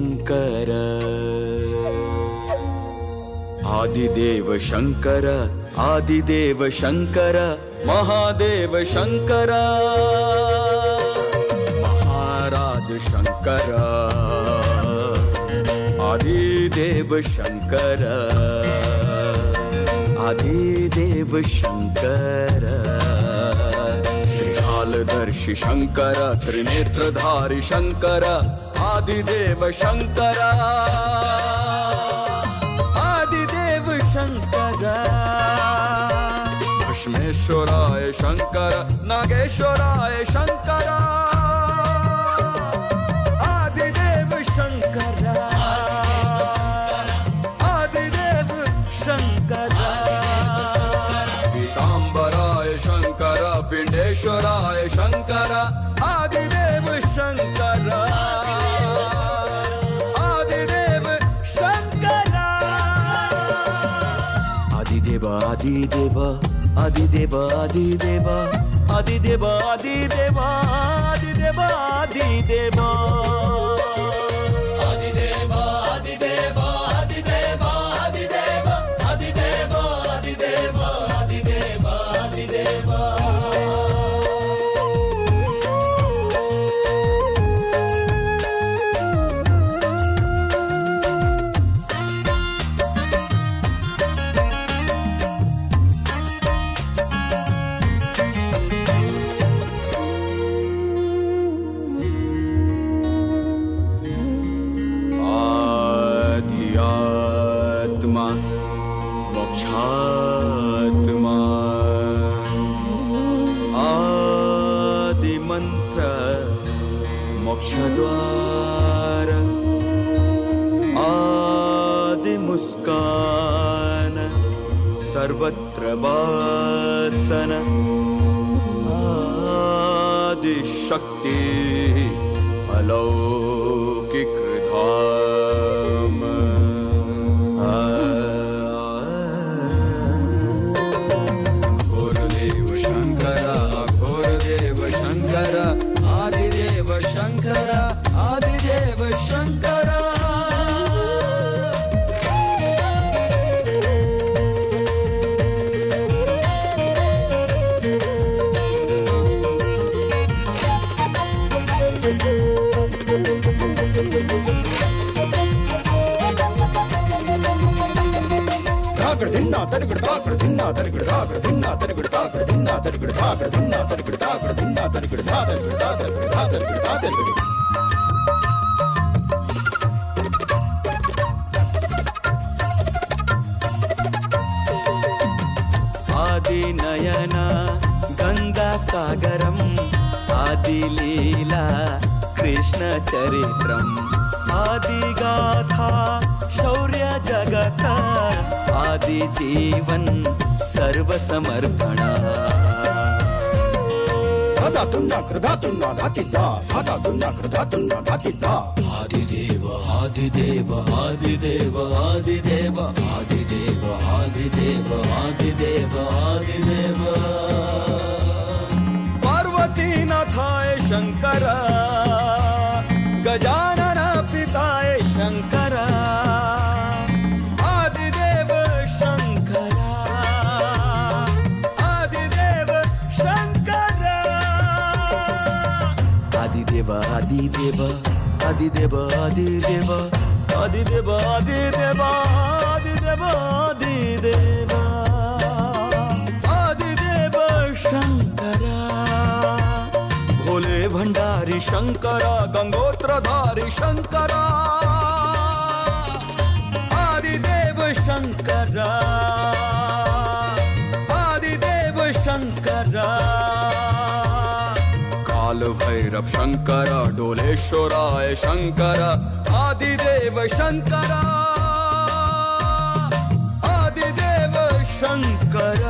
शंकर आदिदेव शंकर आदिदेव शंकर महादेव शंकर महाराज शंकर आदिदेव शंकर आदिदेव शंकर त्रिकालदर्शी शंकर त्रिनेत्रधारी शंकर आदिदेव शंकर आदिदेव शंकर भस्मेश्वराय शंकर नागेश्वराय शंकर आदिदेव शंकर आदिदेव शंकर पीतांबराय शंकर पिंडेश्वराय शंकर आदिदेव शंकर आदिदेव शंकर आदिदेव आदिदेव आदिदेव आदिदेव आदिदेव आदिदेव आदिदेव आदिदेव आदिदेव आदिदेव आदिदेव आदिदेव आदिदेव आदिदेव आदिदेव आदिदेव मोक्षात्मा आदि मंत्र मोक्षद्वार आदि मुस्कान सर्वत्र वासन आदि शक्ति अलौकिक धाम आदिदेव शंकर आदिदेव शंकर धिन्ना तरगड़ धाकड़ धिन्ना तरगड़ धाकड़ धिन्ना तरगड़ धाकड़ धिन्ना तरगड़ धाकड़ धिन्ना तरगड़ धाकड़ धिन्ना तरगड़ धाकड़ तरगड़ धाकड़ तरगड़ आदि नयना गंगा सागरम आदि लीला कृष्ण चरित्रम आदि गाथा शौर्य जगत आदि जीवन सर्व समर्पण धाता तुन्ना कृधातुन्ना धातिदा धाता तुन्ना कृधातुन्ना धातिदा आदिदेव आदिदेव आदिदेव आदिदेव आदिदेव आदिदेव आदिदेव आदिदेव पार्वती नाथाय शंकर गजानन पिताय शंकर आदिदेव शंकर आदिदेव शंकर आदिदेव आदिदेव आदिदेव आदिदेव आदिदेव आदिदेव आदिदेव आदिदेव आदिदेव शंकर भोले भंडारी शंकर गंगोत्रधारी शंकर आदिदेव शंकर आदिदेव शंकर काल भैरव शंकर डोलेश्वराय शंकर आदिदेव शंकर आदिदेव शंकर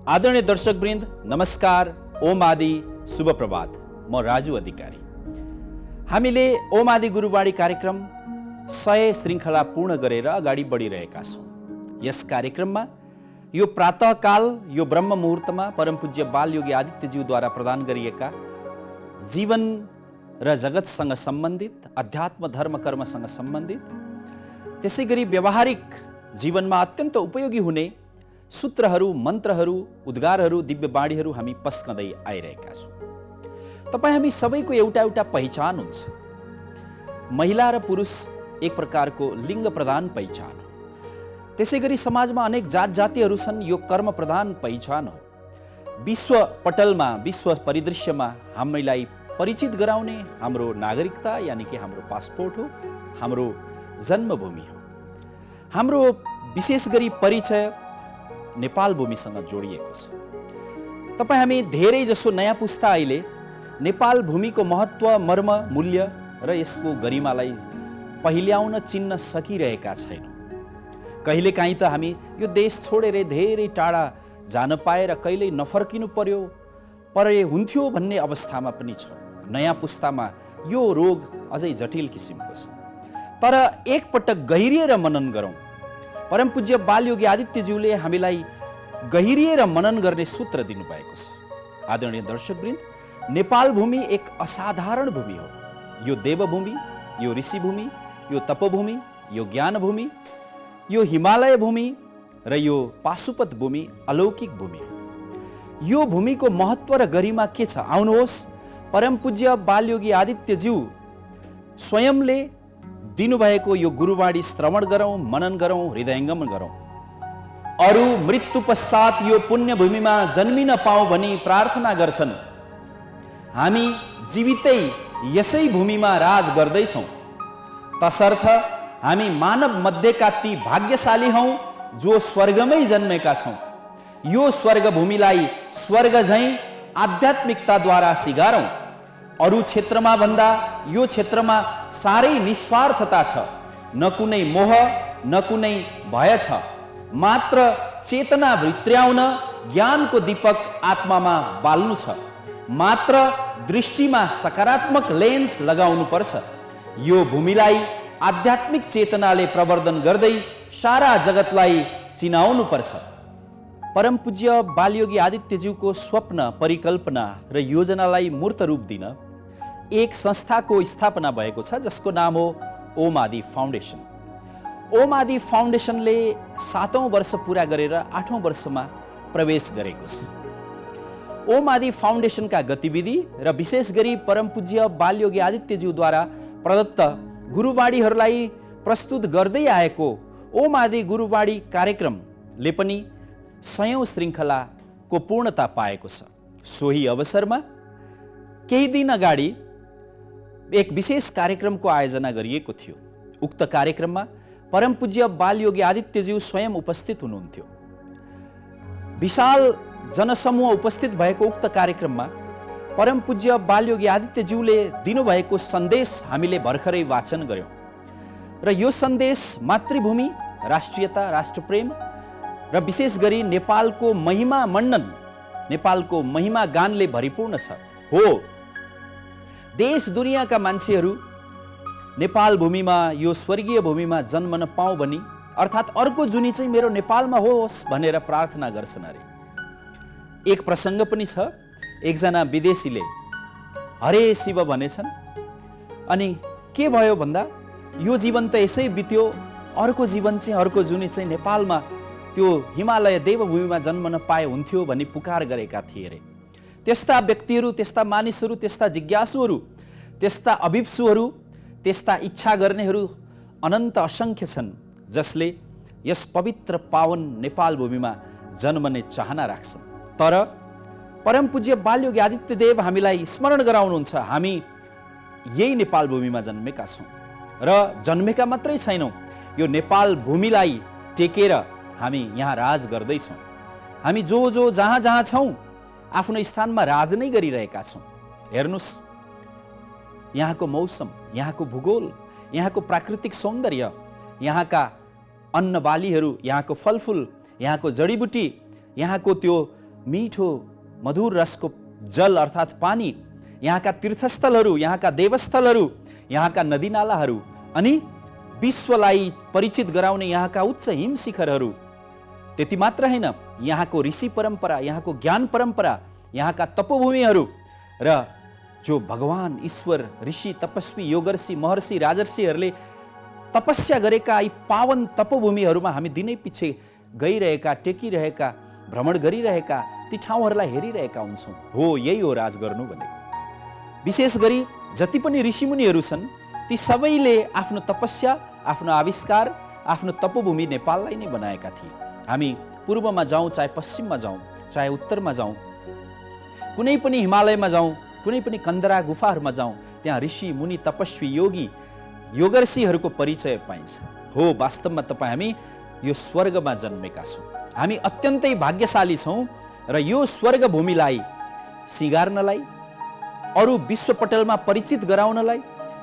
आदरणीय दर्शकवृन्द नमस्कार, ओम आदि शुभ प्रभात। म राजु अधिकारी। हामीले ओम आदि गुरुवाणी कार्यक्रम 100 श्रृङ्खला पूर्ण गरेर अगाडि बढिरहेका छौँ। यस कार्यक्रममा यो प्रातःकाल, यो ब्रह्म मुहुर्तमा परम पूज्य बालयोगी आदित्यज्यूद्वारा प्रदान गरिएका जीवन र जगतसँग सम्बन्धित, अध्यात्म धर्म कर्मसँग सम्बन्धित, त्यसै गरी व्यावहारिक जीवनमा अत्यन्त उपयोगी हुने सूत्रहरू, मन्त्रहरू, उद्गारहरू, दिव्य बाणीहरू हामी पस्कँदै आइरहेका छौँ। तपाईँ हामी सबैको एउटा एउटा पहिचान हुन्छ। महिला र पुरुष एक प्रकारको लिङ्ग प्रधान पहिचान हो। त्यसै गरी समाजमा अनेक जात जातिहरू छन्, यो कर्म प्रधान पहिचान हो। विश्व पटलमा, विश्व परिदृश्यमा हामीलाई परिचित गराउने हाम्रो नागरिकता यानि कि हाम्रो पासपोर्ट हो, हाम्रो जन्मभूमि हो। हाम्रो विशेष गरी परिचय नेपाल भूमिसँग जोडिएको छ। तपाईँ हामी धेरै जसो नयाँ पुस्ता अहिले नेपाल भूमिको महत्त्व, मर्म, मूल्य र यसको गरिमालाई पहिल्याउन चिन्न सकिरहेका छैनौँ। कहिलेकाहीँ त हामी यो देश छोडेर धेरै टाढा जान पाएर कहिल्यै नफर्किनु परे हुन्थ्यो भन्ने अवस्थामा पनि छ। नयाँ पुस्तामा यो रोग अझै जटिल किसिमको छ। तर एकपटक गहिरिएर मनन गरौँ। परम पूज्य बालयोगी आदित्यज्यूले हामीलाई गहिरिएर मनन गर्ने सूत्र दिनुभएको छ। आदरणीय दर्शकवृन्द, नेपाल भूमि एक असाधारण भूमि हो। यो देवभूमि, यो ऋषिभूमि, यो तपभूमि, यो ज्ञानभूमि, यो हिमालय भूमि र यो पाशुपत भूमि अलौकिक भूमि हो। यो भूमिको महत्त्व र गरिमा के छ? आउनुहोस् परम पूज्य बालयोगी आदित्यज्यू स्वयंले दिनुभएको यो गुरुवाणी श्रवण गरौँ, मनन गरौँ, हृदयङ्गम गरौँ। अरू मृत्यु पश्चात यो पुण्य भूमिमा जन्मिन पाऊँ भनी प्रार्थना गर्छन्। हामी जीवितै यसै भूमिमा राज गर्दैछौँ। तसर्थ हामी मानव मध्येका ती भाग्यशाली हौँ जो स्वर्गमै जन्मेका छौँ। यो स्वर्ग भूमिलाई स्वर्ग झैँ आध्यात्मिकताद्वारा सिगारौँ। अरू क्षेत्रमा भन्दा यो क्षेत्रमा साह्रै निस्वार्थता छ। न कुनै मोह, न कुनै भय छ। मात्र चेतना भित्र्याउन ज्ञानको दीपक आत्मामा बाल्नु छ। मात्र दृष्टिमा सकारात्मक लेन्स लगाउनु पर्छ। यो भूमिलाई आध्यात्मिक चेतनाले प्रवर्धन गर्दै सारा जगतलाई चिनाउनु पर्छ। परम पूज्य बालयोगी आदित्यज्यूको स्वप्न, परिकल्पना र योजनालाई मूर्त रूप दिन एक संस्थाको स्थापना भएको छ जसको नाम हो ओम आदि फाउन्डेसन। ओम आदि फाउन्डेसनले 7औं वर्ष पुरा गरेर 8औं वर्षमा प्रवेश गरेको छ। ओम आदि फाउन्डेसनका गतिविधि र विशेष गरी परम पूज्य बालयोगी आदित्यज्यूद्वारा प्रदत्त गुरुवाणीहरूलाई प्रस्तुत गर्दै आएको ओम आदि गुरुवाणी कार्यक्रमले पनि 100औं श्रृङ्खलाको पूर्णता पाएको छ। सोही अवसरमा केही दिन अगाडि एक विशेष कार्यक्रमको आयोजना गरिएको थियो। उक्त कार्यक्रममा परम पूज्य बालयोगी आदित्यज्यू स्वयं उपस्थित हुनुहुन्थ्यो। विशाल जनसमूह उपस्थित भएको उक्त कार्यक्रममा परम पूज्य बालयोगी आदित्यज्यूले दिनुभएको सन्देश हामीले भर्खरै वाचन गर्यौँ। र यो सन्देश मातृभूमि, राष्ट्रियता, राष्ट्रप्रेम र विशेष गरी नेपालको महिमा मण्डन, नेपालको महिमा गानले भरिपूर्ण छ। हो, देश दुनियाँका मान्छेहरू नेपाल भूमिमा, यो स्वर्गीय भूमिमा जन्मन पाऊँ भनी, अर्थात् अर्को जुनी चाहिँ मेरो नेपालमा होस् भनेर प्रार्थना गर्छन् अरे। एक प्रसङ्ग पनि छ, एकजना विदेशीले हरे शिव भनेछन्। अनि के भयो भन्दा यो जीवन त यसै बित्यो, अर्को जीवन चाहिँ, अर्को जुनी चाहिँ नेपालमा त्यो हिमालय देवभूमिमा जन्मन पाए हुन्थ्यो भनी पुकार गरेका थिए अरे। त्यस्ता व्यक्तिहरू, त्यस्ता मानिसहरू, त्यस्ता जिज्ञासुहरू, त्यस्ता अभिप्सुहरू, त्यस्ता इच्छा गर्नेहरू अनन्त असङ्ख्य छन् जसले यस पवित्र पावन नेपाल भूमिमा जन्मने चाहना राख्छन्। तर परम पूज्य बालयोगी आदित्यदेव हामीलाई स्मरण गराउनुहुन्छ, हामी यही नेपाल भूमिमा जन्मेका छौँ र जन्मेका मात्रै छैनौँ, यो नेपाल भूमिलाई टेकेर हामी यहाँ राज गर्दैछौँ। हामी जो जहाँ जहाँ छौँ आफ्नो स्थानमा राज नै गरिरहेका छौँ। हेर्नुहोस्, यहाँको मौसम, यहाँको भूगोल, यहाँको प्राकृतिक सौन्दर्य, यहाँका अन्न बालीहरू, यहाँको फलफुल, यहाँको जडीबुटी, यहाँको त्यो मिठो मधुर रसको जल अर्थात् पानी, यहाँका तीर्थस्थलहरू, यहाँका देवस्थलहरू, यहाँका नदीनालाहरू अनि विश्वलाई परिचित गराउने यहाँका उच्च हिम शिखरहरू। त्यति मात्र होइन, यहाँको ऋषि परम्परा, यहाँको ज्ञान परम्परा, यहाँका तपोभूमिहरू र जो भगवान ईश्वर ऋषि तपस्वी योगर्षि महर्षि राजर्षिहरूले तपस्या गरेका यी पावन तपोभूमिहरूमा हामी दिनै पछि गइरहेका, टेकिरहेका, भ्रमण गरिरहेका ती ठाउँहरूलाई हेरिरहेका हुन्छौँ। हो, यही हो राज गर्नु भनेको। विशेष गरी जति पनि ऋषिमुनिहरू छन् ती सबैले आफ्नो तपस्या, आफ्नो आविष्कार, आफ्नो तपोभूमि नेपाललाई नै बनाएका थिए। हामी पूर्वमा जाउँ, चाहे पश्चिममा जाउँ, चाहे उत्तरमा जाउँ, कुनै पनि हिमालयमा जाउँ, कुनै पनि कन्दरा गुफाहरूमा जाउँ, त्यहाँ ऋषि मुनि तपस्वी योगी योगर्षिहरूको परिचय पाइन्छ। हो, वास्तवमा तपाईँ हामी यो स्वर्गमा जन्मेका छौँ। हामी अत्यन्तै भाग्यशाली छौँ र यो स्वर्गभूमिलाई सिँगार्नलाई, अरू विश्वपटलमा परिचित गराउनलाई,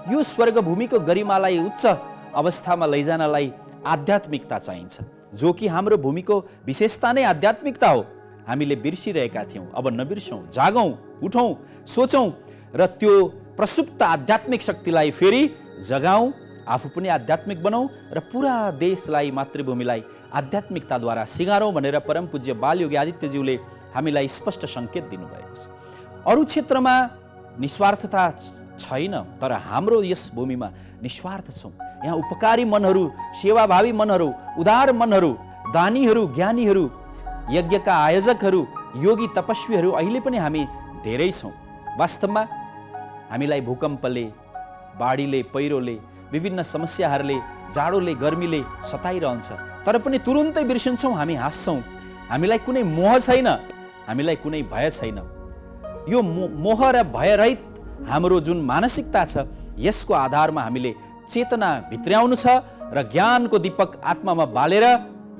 यो स्वर्गभूमिको गरिमालाई उच्च अवस्थामा लैजानलाई आध्यात्मिकता चाहिन्छ, जो कि हाम्रो भूमिको विशेषता नै आध्यात्मिकता हो। हामीले बिर्सिरहेका थियौँ, अब नबिर्सौँ, जागौँ, उठौँ, सोचौँ र त्यो प्रसुप्त आध्यात्मिक शक्तिलाई फेरि जगाउँ, आफू पनि आध्यात्मिक बनाऊ र पुरा देशलाई, मातृभूमिलाई आध्यात्मिकताद्वारा सिँगारौँ भनेर परम पूज्य बालयोगी आदित्यज्यूले हामीलाई स्पष्ट सङ्केत दिनुभएको छ। अरू क्षेत्रमा निस्वार्थता छैन, तर हाम्रो यस भूमिमा निस्वार्थ छौँ। यहाँ उपकारी मनहरू, सेवाभावी मनहरू, उदार मनहरू, दानीहरू, ज्ञानीहरू, यज्ञका आयोजकहरू, योगी तपस्वीहरू अहिले पनि हामी धेरै छौँ। वास्तवमा हामीलाई भूकम्पले, बाढीले, पहिरोले, विभिन्न समस्याहरूले, जाडोले, गर्मीले सताइरहन्छ, तर पनि तुरुन्तै बिर्सिन्छौँ, हामी हाँस्छौँ। हामीलाई कुनै मोह छैन, हामीलाई कुनै भय छैन। यो मोह र भयरहित हाम्रो जुन मानसिकता छ, यसको आधारमा हामीले चेतना भित्र्याउनु छ र ज्ञानको दीपक आत्मामा बालेर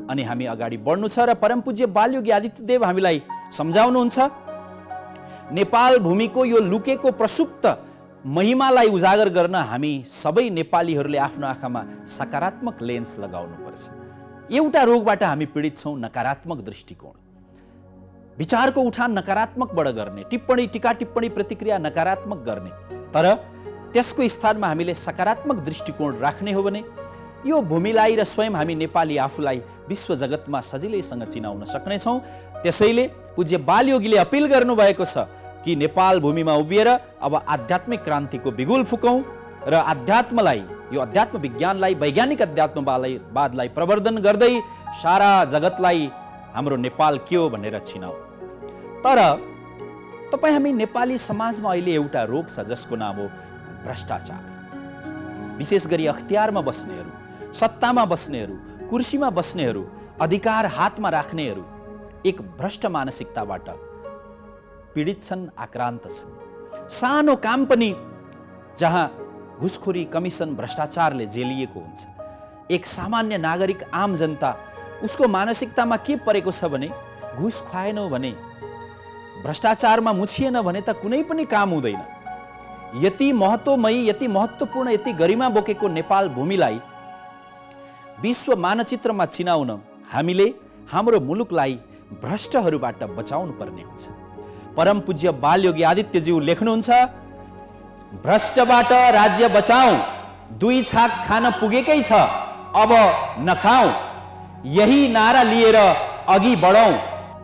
अनि हामी अगाडि बढ्नु छ। र परम पूज्य बालयोगी आदित्यदेव हामीलाई सम्झाउनुहुन्छ, नेपाल भूमिको यो लुकेको प्रसुप्त महिमालाई उजागर गर्न हामी सबै नेपालीहरूले आफ्नो आँखामा सकारात्मक लेन्स लगाउनुपर्छ। एउटा रोगबाट हामी पीडित छौँ, नकारात्मक दृष्टिकोण। विचारको उठान नकारात्मकबाट गर्ने, टिप्पणी, टीका टिप्पणी, प्रतिक्रिया नकारात्मक गर्ने, तर त्यसको स्थानमा हामीले सकारात्मक दृष्टिकोण राख्ने हो भने यो भूमिलाई र स्वयं हामी नेपाली आफूलाई विश्व जगतमा सजिलैसँग चिनाउन सक्नेछौँ। त्यसैले पूज्य बालयोगीले अपिल गर्नुभएको छ कि नेपाल भूमिमा उभिएर अब आध्यात्मिक क्रान्तिको बिगुल फुकौँ र अध्यात्मलाई, यो अध्यात्म विज्ञानलाई, वैज्ञानिक अध्यात्मवादलाई प्रवर्धन गर्दै सारा जगतलाई हाम्रो नेपाल के हो भनेर चिनाऊ। तर तपाईँ हामी नेपाली समाजमा अहिले एउटा रोग छ जसको नाम हो भ्रष्टाचार। विशेष गरी अख्तियारमा बस्नेहरू, सत्तामा बस्नेहरू, कुर्सीमा बस्नेहरू, अधिकार हातमा राख्नेहरू एक भ्रष्ट मानसिकताबाट पीडित छन्, आक्रान्त छन्। सानो काम पनि जहाँ घुसखोरी, कमिसन, भ्रष्टाचारले जेलिएको हुन्छ, एक सामान्य नागरिक, आम जनता, उसको मानसिकतामा के परेको छ भने घुस खुवाएनौ भने, भ्रष्टाचारमा मुछिएन भने त कुनै पनि काम हुँदैन। यति महत्त्वमयी, यति महत्त्वपूर्ण, यति गरिमा बोकेको नेपाल भूमिलाई विश्व मानचित्रमा चिनाउन हामीले हाम्रो मुलुकलाई भ्रष्टहरूबाट बचाउनु पर्ने हुन्छ। परम पूज्य बालयोगी आदित्यज्यू लेख्नुहुन्छ, भ्रष्टबाट राज्य बचाऊ, दुई छाक खान पुगेकै छ, अब नखाऊ, यही नारा लिएर अघि बढौँ।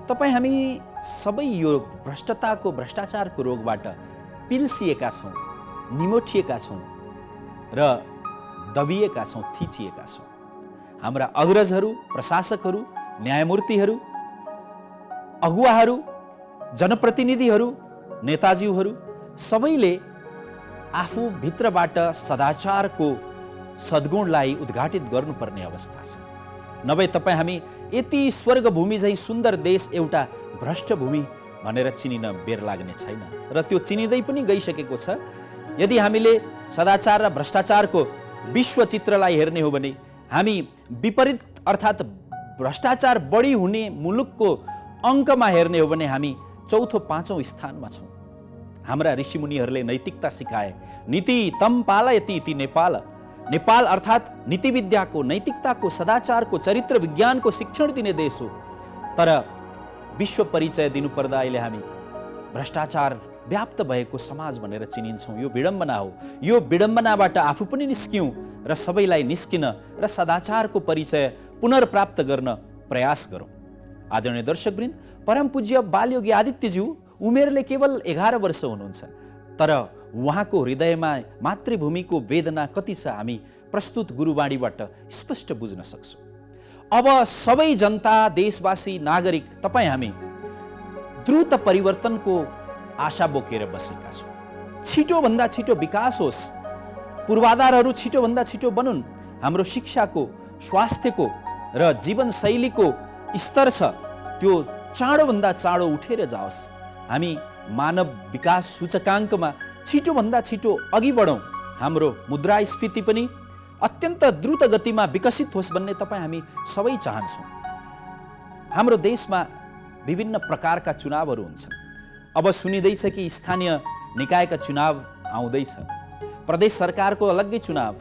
तपाईँ हामी सबै यो भ्रष्टताको, भ्रष्टाचारको रोगबाट पिल्सिएका छौँ, निमोठिएका छौँ र दबिएका छौँ, थिचिएका छौँ। हाम्रा अग्रजहरू, प्रशासकहरू, न्यायमूर्तिहरू, अगुवाहरू, जनप्रतिनिधिहरू, नेताज्यूहरू सबैले आफू भित्रबाट सदाचारको सद्गुणलाई उद्घाटित गर्नुपर्ने अवस्था छ। नभए तपाईँ हामी यति स्वर्गभूमि झैँ सुन्दर देश एउटा भ्रष्ट भूमि भनेर चिनिन बेर लाग्ने छैन, र त्यो चिनिँदै पनि गइसकेको छ। यदि हामीले सदाचार र भ्रष्टाचारको विश्व चित्रलाई हेर्ने हो भने हामी विपरीत अर्थात् भ्रष्टाचार बढी हुने मुलुकको अङ्कमा हेर्ने हो भने हामी चौथो, पाँचौँ स्थानमा छौँ। हाम्रा ऋषिमुनिहरूले नैतिकता सिकाए, नीति तम पालयति इति नेपाल। नेपाल अर्थात् नीतिविद्याको, नैतिकताको, सदाचारको, चरित्र विज्ञानको शिक्षण दिने देश हो। तर विश्व परिचय दिनुपर्दा अहिले हामी भ्रष्टाचार व्याप्त भएको समाज भनेर चिनिन्छौँ। यो विडम्बना हो। यो विडम्बनाबाट आफू पनि निस्क्यौँ र सबैलाई निस्किन र सदाचारको परिचय पुनर्प्राप्त गर्न प्रयास गरौँ। आदरणीय दर्शकवृन्द, परम पूज्य बालयोगी आदित्यज्यू उमेरले केवल 11 वर्ष हुनुहुन्छ, तर उहाँको हृदयमा मातृभूमिको वेदना कति छ हामी प्रस्तुत गुरुवाणीबाट स्पष्ट बुझ्न सक्छौँ। अब सबै जनता, देशवासी, नागरिक, तपाईँ हामी द्रुत परिवर्तनको आशा बोकेर बसेका छौँ। छिटोभन्दा छिटो विकास होस्, पूर्वाधारहरू छिटोभन्दा छिटो बनुन्, हाम्रो शिक्षाको, स्वास्थ्यको र जीवनशैलीको स्तर छ त्यो चाँडोभन्दा चाँडो उठेर जाओस्। हामी मानव विकास सूचकाङ्कमा छिटोभन्दा छिटो अघि बढौँ। हाम्रो मुद्रास्फीति पनि अत्यन्त द्रुत गतिमा विकसित होस् भन्ने तपाईँ हामी सबै चाहन्छौँ। हाम्रो देशमा विभिन्न प्रकारका चुनावहरू हुन्छन्। अब सुनिँदैछ कि स्थानीय निकायका चुनाव आउँदैछ, प्रदेश सरकारको अलग्गै चुनाव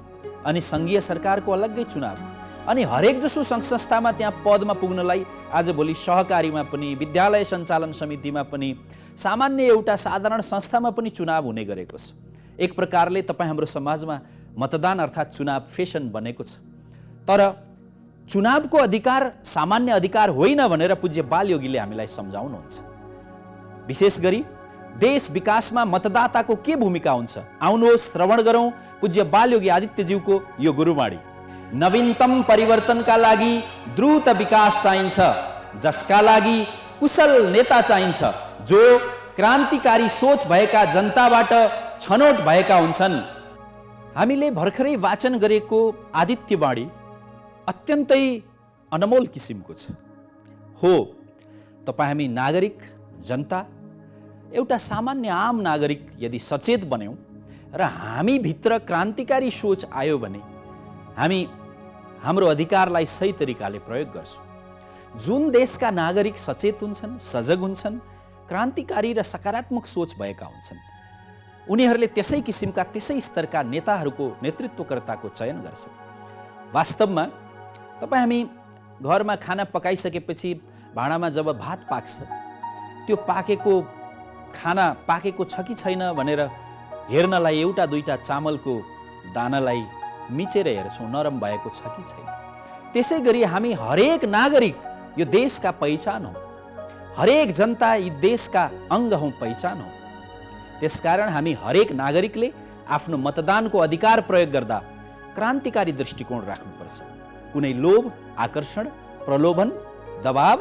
अनि सङ्घीय सरकारको अलग्गै चुनाव, अनि हरेक जसो सङ्घ संस्थामा त्यहाँ पदमा पुग्नलाई आजभोलि सहकारीमा पनि, विद्यालय सञ्चालन समितिमा पनि, सामान्य एउटा साधारण संस्थामा पनि चुनाव हुने गरेको छ। एक प्रकारले तपाईँ हाम्रो समाजमा मतदान अर्थात् चुनाव फेसन बनेको छ। तर चुनावको अधिकार सामान्य अधिकार होइन भनेर पूज्य बालयोगीले हामीलाई सम्झाउनुहुन्छ। विशेष गरी देश विकासमा मतदाताको के भूमिका हुन्छ, आउनुहोस् श्रवण गरौँ पूज्य बालयोगी आदित्यज्यूको यो गुरुवाणी। नवीनतम परिवर्तनका लागि द्रुत विकास चाहिन्छ, जसका लागि कुशल नेता चाहिन्छ, जो क्रान्तिकारी सोच भएका जनताबाट छनौट भएका हुन्छन्। हामीले भर्खरै वाचन गरेको आदित्यवाणी अत्यन्तै अनमोल किसिमको छ। हो, तपाईँ हामी नागरिक, जनता, एउटा सामान्य आम नागरिक यदि सचेत बन्यौँ र हामीभित्र क्रान्तिकारी सोच आयो भने हामी हाम्रो अधिकारलाई सही तरिकाले प्रयोग गर्छौँ। जुन देशका नागरिक सचेत हुन्छन्, सजग हुन्छन्, क्रान्तिकारी र सकारात्मक सोच भएका हुन्छन्, उनीहरूले त्यसै किसिमका, त्यसै स्तरका नेताहरूको, नेतृत्वकर्ताको चयन गर्छन्। वास्तवमा तपाईँ हामी घरमा खाना पकाइसकेपछि भाँडामा जब भात पाक्छ, त्यो पाकेको खाना पाकेको छ कि छैन भनेर हेर्नलाई एउटा दुईटा चामलको दानालाई मिचेर हेर्छौँ, नरम भएको छ कि छैन। त्यसै गरी हामी हरेक नागरिक यो देशका पहिचान हौँ, हरेक जनता यी देशका अङ्ग हौँ, पहिचान हौँ। त्यसकारण हामी हरेक नागरिकले आफ्नो मतदानको अधिकार प्रयोग गर्दा क्रान्तिकारी दृष्टिकोण राख्नुपर्छ। कुनै लोभ, आकर्षण, प्रलोभन, दबाव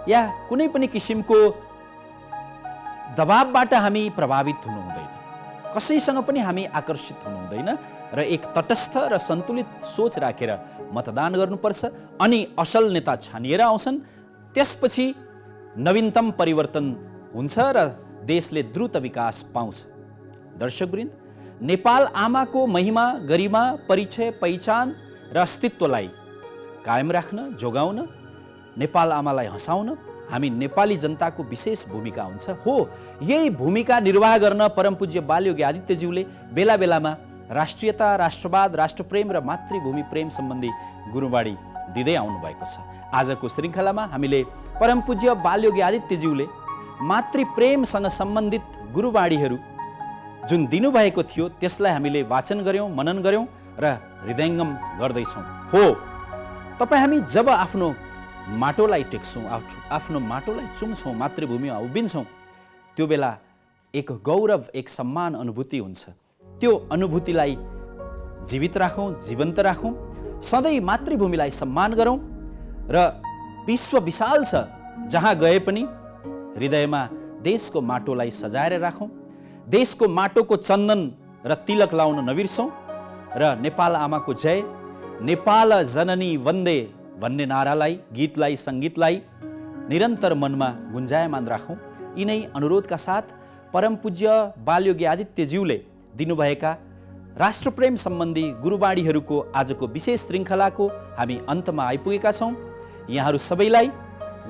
या कुनै पनि किसिमको दबावबाट हामी प्रभावित हुनु हुँदैन, कसैसँग पनि हामी आकर्षित हुनु हुँदैन र एक तटस्थ र सन्तुलित सोच राखेर मतदान गर्नुपर्छ। अनि असल नेता छानिएर आउँछन्, त्यसपछि नवीनतम परिवर्तन हुन्छ र देशले द्रुत विकास पाउँछ। दर्शकवृन्द, नेपाल आमाको महिमा, गरिमा, परिचय, पहिचान र अस्तित्वलाई कायम राख्न, जोगाउन, नेपाल आमालाई हँसाउन हामी नेपाली जनताको विशेष भूमिका हुन्छ। हो, यही भूमिका निर्वाह गर्न परम पूज्य बालयोगी आदित्यज्यूले बेला बेलामा राष्ट्रियता, राष्ट्रवाद, राष्ट्रप्रेम र मातृभूमि प्रेम सम्बन्धी गुरुवाणी दिँदै आउनुभएको छ। आजको श्रृङ्खलामा हामीले परम पूज्य बालयोगी आदित्यज्यूले मातृप्रेमसँग सम्बन्धित गुरुवाणीहरू जुन दिनुभएको थियो त्यसलाई हामीले वाचन गऱ्यौँ, मनन गऱ्यौँ र हृदयङ्गम गर्दैछौँ। हो, तपाईँ हामी जब आफ्नो माटोलाई टेक्छौँ, आफ्नो माटोलाई चुम्छौँ, मातृभूमिमा उभिन्छौँ, त्यो बेला एक गौरव, एक सम्मान अनुभूति हुन्छ। त्यो अनुभूतिलाई जीवित राखौँ, जीवन्त राखौँ, सधैँ मातृभूमिलाई सम्मान गरौँ र विश्व विशाल छ, जहाँ गए पनि हृदयमा देशको माटोलाई सजाएर राखौँ, देशको माटोको चन्दन र तिलक लाउन नबिर्सौँ र नेपाल आमाको जय, नेपाल जननी वन्दे भन्ने नारालाई, गीतलाई, सङ्गीतलाई निरन्तर मनमा गुन्जायमान राखौँ। यिनै अनुरोधका साथ परम पूज्य बालयोगी आदित्यज्यूले दिनुभएका राष्ट्रप्रेम सम्बन्धी गुरुवाणीहरूको आजको विशेष श्रृङ्खलाको हामी अन्तमा आइपुगेका छौँ। यहाँहरू सबैलाई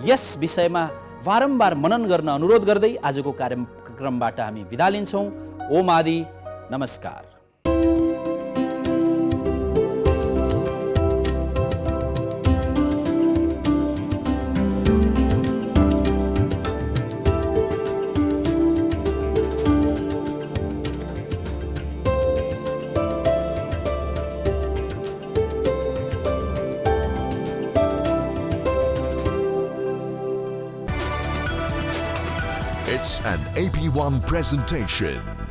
यस विषयमा बारम्बार मनन गर्न अनुरोध गर्दै आजको कार्यक्रमबाट हामी बिदा लिन्छौँ। ओम आदि, नमस्कार। It's an AP1 presentation.